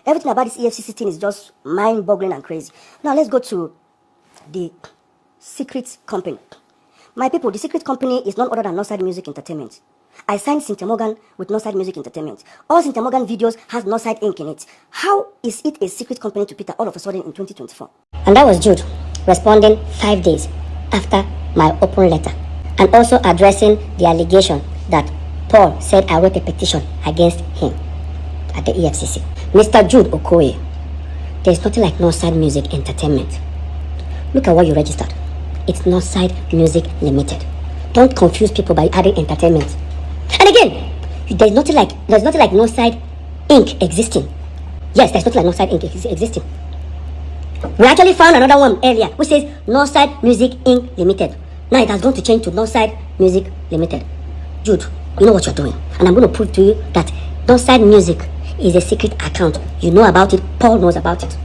Everything about this EFCC thing is just mind-boggling and crazy. Now let's go to the secret company. My people, the secret company is none other than Northside Music Entertainment. I signed Cynthia Morgan with Northside Music Entertainment. All Cynthia Morgan videos has Northside Inc. in it. How is it a secret company to Peter all of a sudden in 2024? And that was Jude responding 5 days after my open letter and also addressing the allegation that Paul said I wrote a petition against him at the EFCC. Mr. Jude Okoye, there's nothing like Northside Music Entertainment. Look at what you registered. It's Northside Music Limited. Don't confuse people by adding entertainment. And again, there's nothing like Northside Inc. existing. Yes, there's nothing like Northside Inc. existing. We actually found another one earlier which says Northside Music Inc. Limited. Now it has gone to change to Northside Music Limited. Jude, you know what you're doing, and I'm going to prove to you that Northside Music is a secret account. You know about it. Paul knows about it.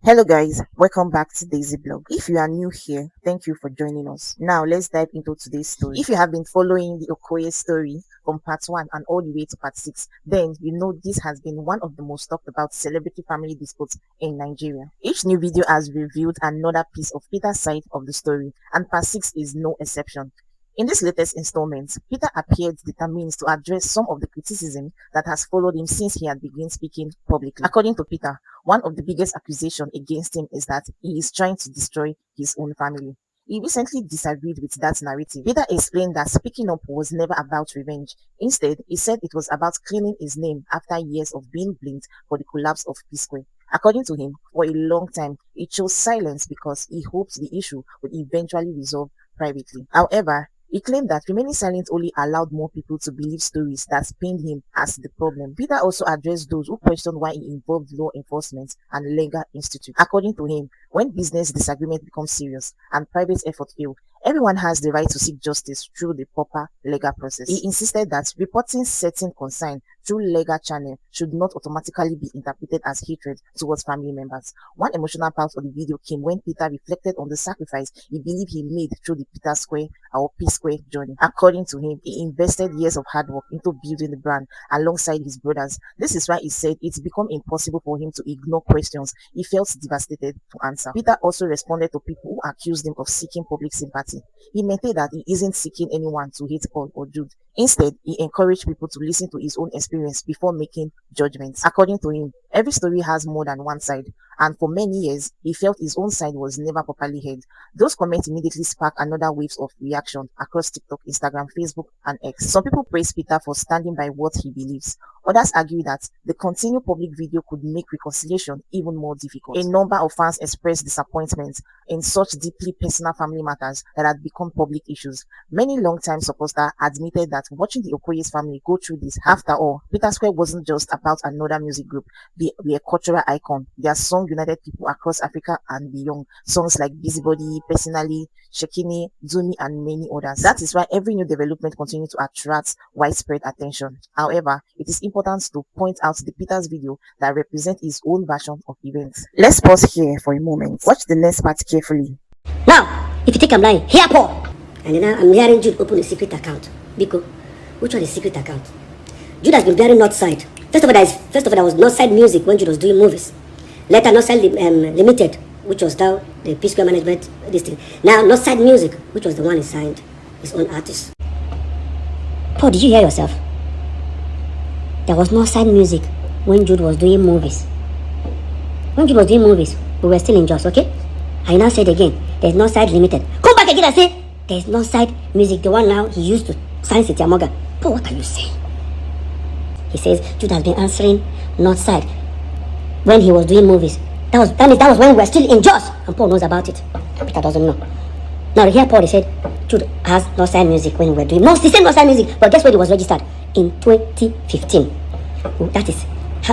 Hello guys, welcome back to Daisy Blog. If you are new here, thank you for joining us. Now let's dive into today's story. If you have been following the Okoye story from part 1 and all the way to part 6, then you know this has been one of the most talked about celebrity family disputes in Nigeria. Each new video has revealed another piece of Peter's side of the story, and part 6 is no exception. In this latest installment, Peter appeared determined to address some of the criticism that has followed him since he had begun speaking publicly. According to Peter, one of the biggest accusations against him is that he is trying to destroy his own family. He recently disagreed with that narrative. Peter explained that speaking up was never about revenge. Instead, he said it was about cleaning his name after years of being blamed for the collapse of P-Square. According to him, for a long time, he chose silence because he hoped the issue would eventually resolve privately. However, he claimed that remaining silent only allowed more people to believe stories that pinned him as the problem. Peter also addressed those who questioned why he involved law enforcement and legal institutes. According to him, when business disagreement becomes serious and private effort fail, everyone has the right to seek justice through the proper legal process. He insisted that reporting certain concern through legal channel should not automatically be interpreted as hatred towards family members. One emotional part of the video came when Peter reflected on the sacrifice he believed he made through the Peter Square or P-Square journey. According to him, he invested years of hard work into building the brand alongside his brothers. This is why he said it's become impossible for him to ignore questions he felt devastated to answer. Peter also responded to people who accused him of seeking public sympathy. He maintained that he isn't seeking anyone to hate Paul or Jude. Instead, he encouraged people to listen to his own experience before making judgments. According to him, every story has more than one side, and for many years, he felt his own side was never properly heard. Those comments immediately sparked another waves of reaction across TikTok, Instagram, Facebook, and X. Some people praise Peter for standing by what he believes. Others argue that the continued public video could make reconciliation even more difficult. A number of fans expressed disappointment in such deeply personal family matters that had become public issues. Many longtime supporters admitted that watching the Okoye's family go through this, after all, Peter Square wasn't just about another music group. They were a cultural icon. Their song united people across Africa and beyond. Songs like Busybody, Personally, Shekini, Zuni, and many others. That is why every new development continues to attract widespread attention. However, it is important to point out the Peter's video that represents his own version of events. Let's pause here for a moment. Watch the next part carefully. Now, if you think I'm lying, here Paul. And then I'm hearing Jude open a secret account. Biko, which one is secret account? Jude has been bearing Northside. First of all, there was Northside Music when Jude was doing movies. Later, Northside Limited, which was now the P-Square management district. Now, Northside Music, which was the one he signed his own artist. Paul, did you hear yourself? There was Northside Music when Jude was doing movies. When Jude was doing movies, we were still in Jos, okay? I now said again, there's Northside Limited. Come back again and say, there's Northside Music, the one now he used to sign Cynthia Morgan. Paul, what are you saying? He says Jude has been answering Northside when he was doing movies. That was when we were still in Jos, and Paul knows about it. Peter doesn't know. Now here Paul, he said Jude has Northside Music when we were doing the same Northside Music, but guess where it was registered? In 2015. That is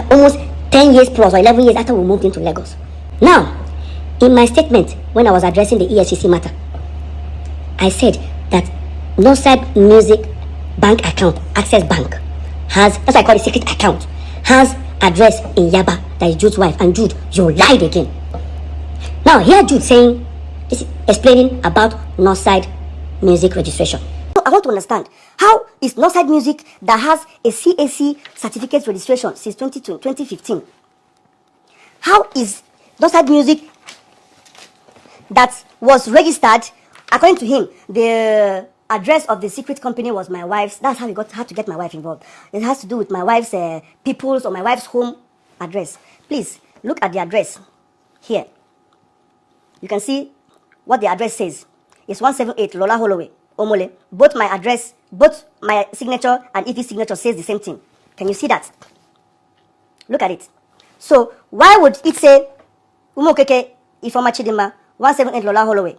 almost 10 years plus or 11 years after we moved into Lagos. Now, in my statement when I was addressing the EFCC matter, I said that Northside Music bank account, Access Bank, has, that's why I call it secret account, has address in Yaba, that is Jude's wife. And Jude, you lied again. Now here Jude saying, explaining about Northside music registration. I want to understand, how is Northside Music that has a CAC certificate registration since 2015? How is Northside Music that was registered, according to him, the address of the secret company was my wife's. That's how had to get my wife involved. It has to do with my wife's people's or my wife's home address. Please look at the address here. You can see what the address says. It's 178 Lola Holloway, Omole. Both my address, both my signature and Ife's signature says the same thing. Can you see that? Look at it. So why would it say Umokeke Ifoma Chidima 178 Lola Holloway,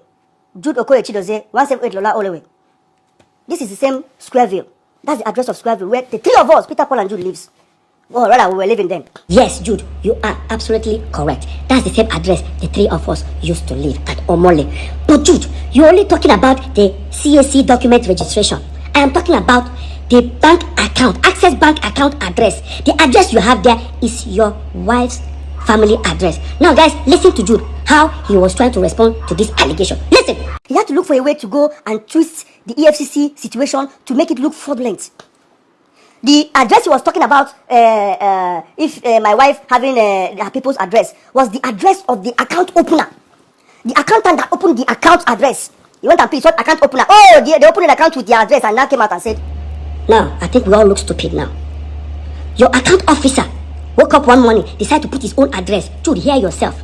Jude Okoye Chidozie 178 Lola Holloway? This is the same Squareville. That's the address of Squareville where the three of us, Peter, Paul, and Jude, lives. Well, rather, we were living then. Yes, Jude, you are absolutely correct. That's the same address the three of us used to live at Omole. But Jude, you're only talking about the CAC document registration. I am talking about the bank account, Access Bank account address. The address you have there is your wife's family address. Now, guys, listen to Jude, how he was trying to respond to this allegation. Listen. He had to look for a way to go and twist the EFCC situation to make it look fraudulent. The address he was talking about, if my wife having her people's address, was the address of the account opener. The accountant that opened the account address. He went and picked what account opener. Oh, they opened an account with the address and now came out and said, now, I think we all look stupid now. Your account officer woke up one morning, decided to put his own address. Jude, hear yourself.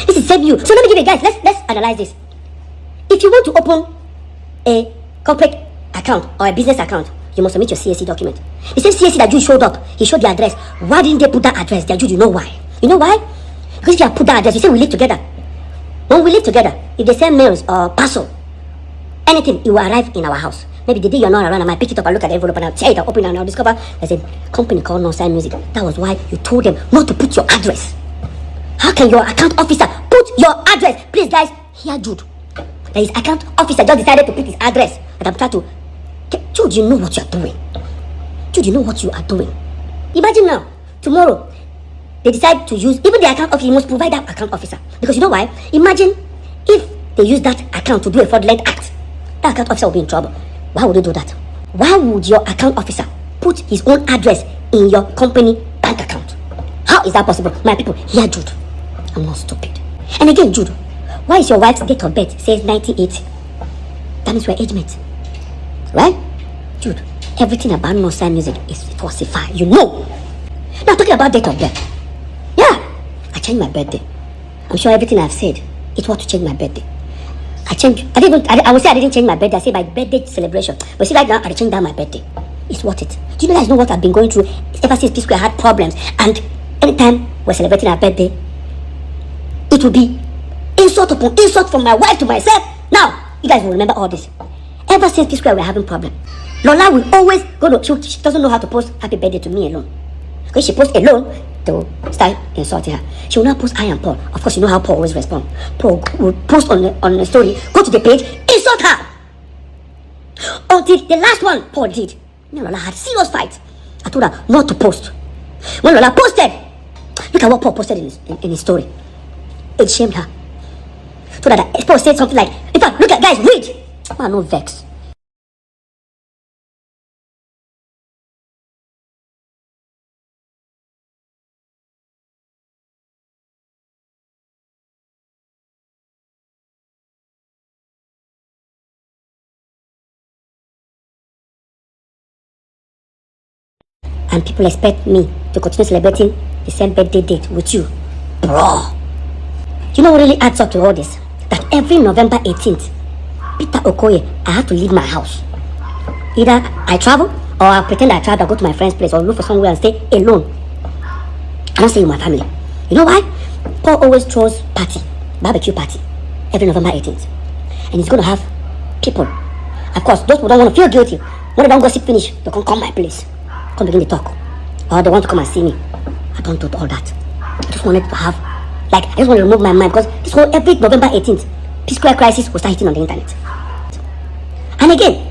This is same you. So let me give you guys, let's analyze this. If you want to open a corporate account or a business account, you must submit your CAC document. The same CAC that Jude showed up, he showed the address. Why didn't they put that address there? Jude, you know why? You know why? Because if you have put that address, you say we live together. When we live together, if they send mails or parcel, anything, it will arrive in our house. Maybe the day you're not around, I might pick it up and look at the envelope and I'll tear it up, open it, and I'll discover there's a company called Northside Music. That was why you told them not to put your address. How can your account officer put your address? Please, guys, hear Jude. That his account officer just decided to put his address. But I'm trying to... Jude, you know what you're doing. Jude, you know what you are doing. Imagine now, tomorrow, they decide to use... Even the account officer, you must provide that account officer. Because you know why? Imagine if they use that account to do a fraudulent act. That account officer will be in trouble. Why would they do that? Why would your account officer put his own address in your company bank account? How is that possible? My people, hear Jude. I'm not stupid. And again, Jude, why is your wife's date of birth says 1980? That means we're age mates. Right? Jude, everything about Northside Music is falsified. You know. Now, talking about date of birth. Yeah, I changed my birthday. I'm sure everything I've said, it was to change my birthday. I would say I didn't change my birthday. I say my birthday celebration. But see, right now, I changed down my birthday. It's worth it. Do you guys know what I've been going through ever since P Square had problems? And anytime we're celebrating our birthday, it will be insult upon insult from my wife to myself. Now, you guys will remember all this. Ever since P Square, we're having problems. Lola will always go to, she doesn't know how to post happy birthday to me alone. Because she posts alone, they will start insulting her. She will not post I and Paul. Of course, you know how Paul always responds. Paul will post on the story, go to the page, insult her. Until the last one Paul did. Me and Lola had serious fight. I told her not to post. When Lola posted, look at what Paul posted in his story. It shamed her. So that Paul said something like, in fact, look at guys, read. Man, no vex. And people expect me to continue celebrating the same birthday date with you. Bro. You know what really adds up to all this? That every November 18th, Peter Okoye, I have to leave my house. Either I travel, or I pretend I travel, I go to my friend's place, or look for somewhere and stay alone. I don't stay with my family. You know why? Paul always throws party, barbecue party, every November 18th. And he's going to have people. Of course, those who don't want to feel guilty, when they don't gossip finish, they can come my place. Come begin to talk. Or they want to come and see me. I don't do all that. I just wanted to have, I just want to remove my mind, because this whole every November 18th, P Square crisis will start hitting on the internet. And again,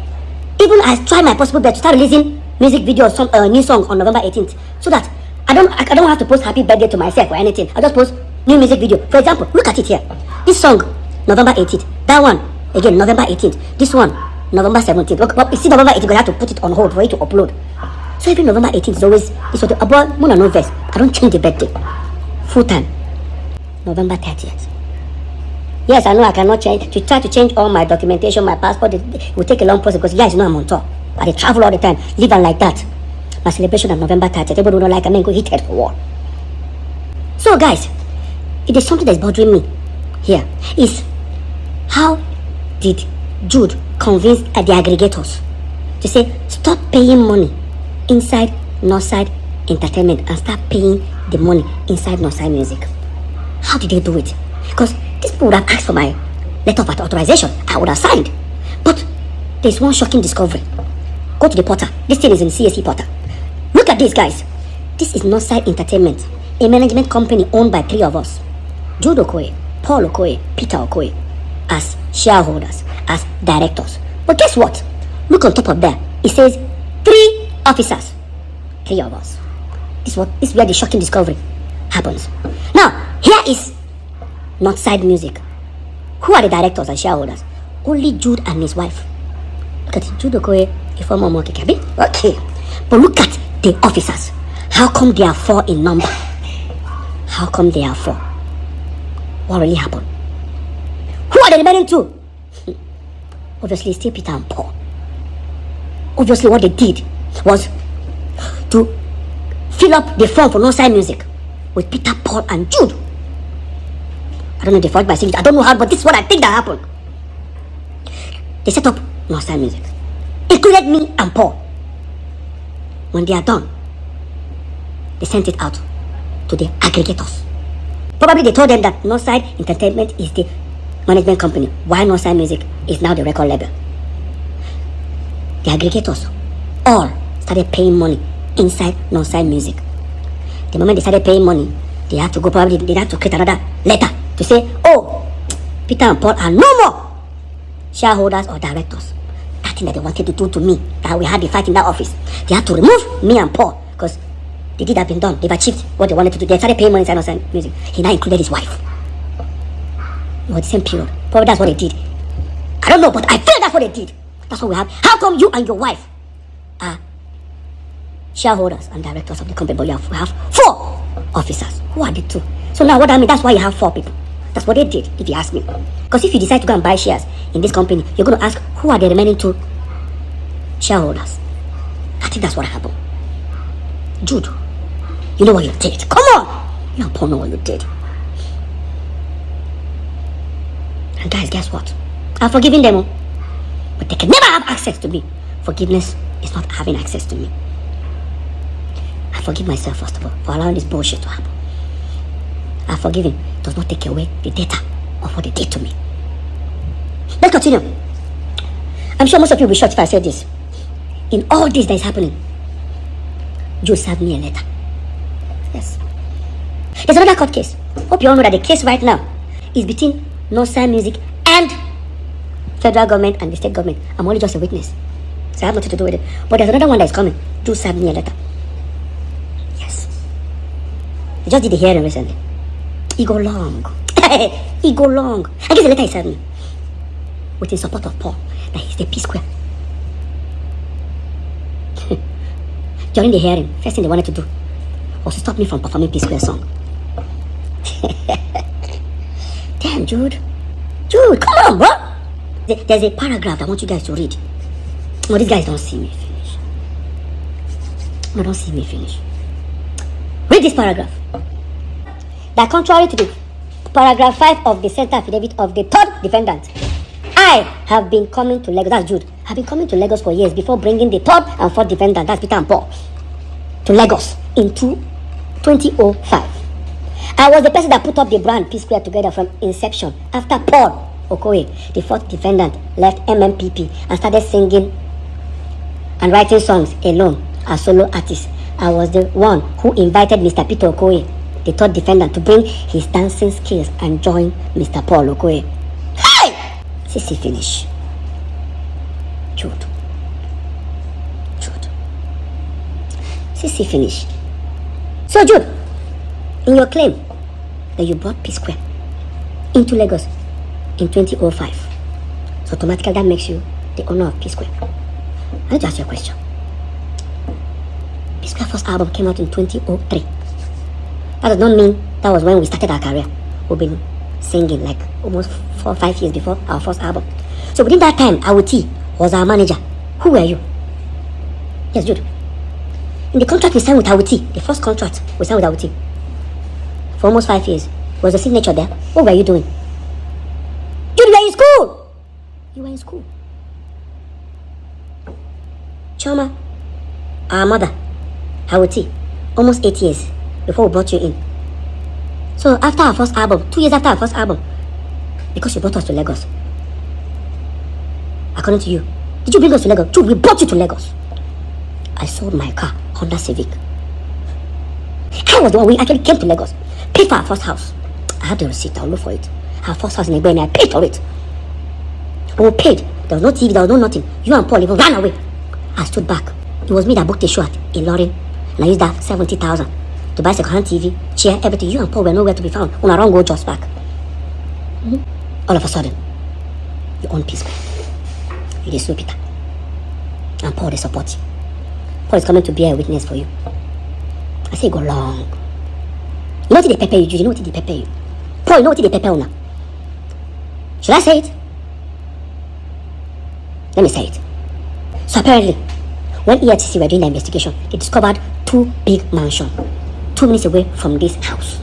even I try my possible best to start releasing music videos, some new song on November 18th, so that I don't have to post happy birthday to myself or anything. I just post new music video. For example, look at it here. This song, November 18th, that one, Again, November 18th. This one, November 17th. Well, you see, November 18th, I have to put it on hold for it to upload. So every November 18th is always, it's what about Mona no verse. I don't change the birthday. Full time. November 30th. Yes, I know I cannot change. To try to change all my documentation, my passport, it will take a long process because you guys know I'm on tour. I travel all the time, live and like that. My celebration of November 30th. Everybody don't like, I mean, go hit head for war. So guys, it is something that's bothering me here. Is how did Jude convince the aggregators to say stop paying money inside Northside Entertainment and start paying the money inside Northside Music? How did they do it? Because these people would have asked for my letter of authorization. I would have signed. But there's one shocking discovery. Go to the portal. This thing is in CSE portal. Look at this, guys. This is Northside Entertainment, a management company owned by 3 of us. Jude Okoye, Paul Okoye, Peter Okoye, as shareholders, as directors. But guess what? Look on top of that. It says 3 officers. 3 of us. This is where the shocking discovery happens. Now, here is Northside Music. Who are the directors and shareholders? Only Jude and his wife. Look at it. Jude Okoye, a former monkey cabin. Okay. But look at the officers. How come they are 4 in number? How come they are 4? What really happened? Who are the remaining 2? Obviously, still Peter and Paul. Obviously, what they did was to fill up the form for Northside Music with Peter, Paul, and Jude. I don't know the fault by saying it. I don't know how, but this is what I think that happened. They set up Northside Music, included me and Paul. When they are done, they sent it out to the aggregators. Probably they told them that Northside Entertainment is the management company, while Northside Music is now the record label. The aggregators all started paying money inside Northside Music. The moment they started paying money, they have to go, probably they have to create another letter to say, oh, Peter and Paul are no more shareholders or directors. That thing that they wanted to do to me, that we had the fight in that office, they had to remove me and Paul because the deed had been done. They've achieved what they wanted to do. They started paying money inside Northside Music. He now included his wife. It was the same period. Probably that's what they did. I don't know, but I feel that's what they did. That's what we have. How come you and your wife are shareholders and directors of the company, but you have 4 officers? Who are the 2? So now what I mean, that's why you have 4 people. That's what they did, if you ask me. Because if you decide to go and buy shares in this company, you're going to ask, who are the remaining 2 shareholders? I think that's what happened. Jude, you know what you did. Come on! You and Paul know what you did. And guys, guess what? I've forgiven them, but they can never have access to me. Forgiveness is not having access to me. I forgive myself, first of all, for allowing this bullshit to happen. I forgive him. It does not take away the data of what they did to me. Let's continue. I'm sure most of you will be shocked if I say this. In all this that is happening, Jude served me a letter. Yes. There's another court case. Hope you all know that the case right now is between Northside Music and federal government and the state government. I'm only just a witness, so I have nothing to do with it. But there's another one that is coming. Jude served me a letter. Yes. I just did the hearing recently. It go long. It go long. I guess the letter he sent me with in support of Paul, that he's the P Square. During the hearing, first thing they wanted to do was to stop me from performing P Square song. Damn, Jude, come on, bro. There's a paragraph I want you guys to read. No, these guys don't see me finish. No, don't see me finish. Read this paragraph. That contrary to the paragraph 5 of the center affidavit of the 3rd defendant, I have been coming to Lagos. That's Jude. I've been coming to Lagos for years before bringing the 3rd and 4th defendant, that's Peter and Paul, to Lagos in 2005. I was the person that put up the brand P Square together from inception after Paul Okoye, the 4th defendant, left MMPP and started singing and writing songs alone as solo artist. I was the one who invited Mr. Peter Okoye, the 3rd defendant, to bring his dancing skills and join Mr. Paul Okoye. Hey! CC finish. Jude. CC finish. So Jude, in your claim that you brought P Square into Lagos in 2005, So automatically that makes you the owner of P Square. I need to ask you a question. P Square first album came out in 2003. That does not mean that was when we started our career. We've been singing like almost 4 or 5 years before our first album. So within that time, Awuti was our manager. Who were you? Yes, Jude. In the contract we signed with Awuti, the first contract we signed with Awuti, for almost 5 years, was the signature there. What were you doing? Jude, you were in school! You were in school. Choma, our mother, Awuti, almost 8 years before we brought you in. So after our first album, 2 years after our first album, because you brought us to Lagos, according to you, did you bring us to Lagos? Jude, we brought you to Lagos. I sold my car, Honda Civic. I was the one we actually came to Lagos, paid for our first house. I have the receipt, I'll look for it. Our first house in Igbeni, I paid for it. When we paid, there was no TV, there was no nothing. You and Paul even ran away. I stood back. It was me that booked a show at Ilorin, and I used that 70,000 to buy second-hand TV, chair, everything. You and Paul were nowhere to be found. When I run go just back. All of a sudden, you own P Square. You dey sue Peter. And Paul, they support you. Paul is coming to bear a witness for you. I say go long. You know what they pepper you, Jude? You know what they pepper you? Paul, you know what they pepper you now? Should I say it? Let me say it. So apparently, when EFCC were doing the investigation, they discovered 2 big mansions 2 minutes away from this house.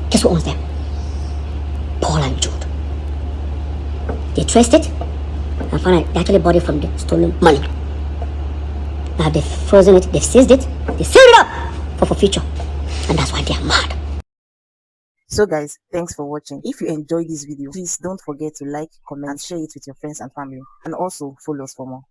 Guess who owns them? Paul and Jude. They traced it and found out they actually bought it from the stolen money. Now they've frozen it, they've seized it, they sealed it up for future. And that's why they are mad. So guys, thanks for watching. If you enjoyed this video, please don't forget to like, comment and share it with your friends and family, and also follow us for more.